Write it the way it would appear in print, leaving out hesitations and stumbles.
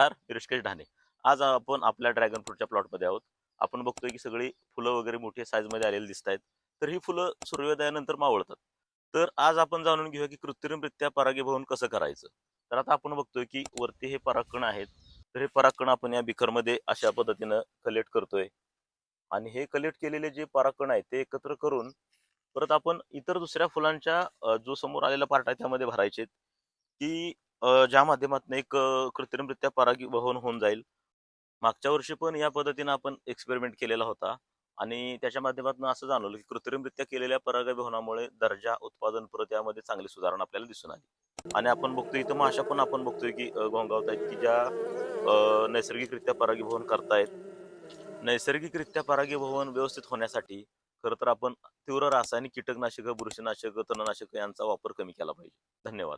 नमस्कार, मी ऋषिकेश ढाणे. आज आपण आपल्या ड्रॅगन फ्रूटच्या प्लॉटमध्ये आहोत. आपण बघतोय की सगळी फुलं वगैरे मोठ्या साईजमध्ये आलेली दिसतायत. तर ही फुलं सूर्योदयानंतर मावळतात. तर आज आपण जाणून घेऊया की कृत्रिमरित्या परागीभवन कसं करायचं. तर आता आपण बघतोय की वरती हे परागकण आहेत. तर हे परागकण आपण या बिकरमध्ये अशा पद्धतीनं कलेक्ट करतोय आणि हे कलेक्ट केलेले जे परागकण आहेत ते एकत्र करून परत आपण इतर दुसऱ्या फुलांच्या जो समोर आलेला पार्ट आहे त्यामध्ये भरायचे, की ज्या माध्यमातून एक कृत्रिमरित्या परागीभवन होऊन जाईल. मागच्या वर्षी पण या पद्धतीनं आपण एक्सपेरिमेंट केलेला होता आणि त्याच्या माध्यमातून असं जाणवलं, की कृत्रिमरित्या केलेल्या परागीभवनामुळे दर्जा, उत्पादन परत यामध्ये चांगली सुधारणा आपल्याला दिसून आली. आणि आपण बघतोय इथं माशा पण आपण बघतोय, की घोंगावतायत, की ज्या नैसर्गिकरित्या परागीभवन करतायत. नैसर्गिकरित्या परागीभवन व्यवस्थित होण्यासाठी खरं तर आपण तीव्र रासायनिक कीटकनाशक, बुरशीनाशक, तणनाशक यांचा वापर कमी केला पाहिजे. धन्यवाद.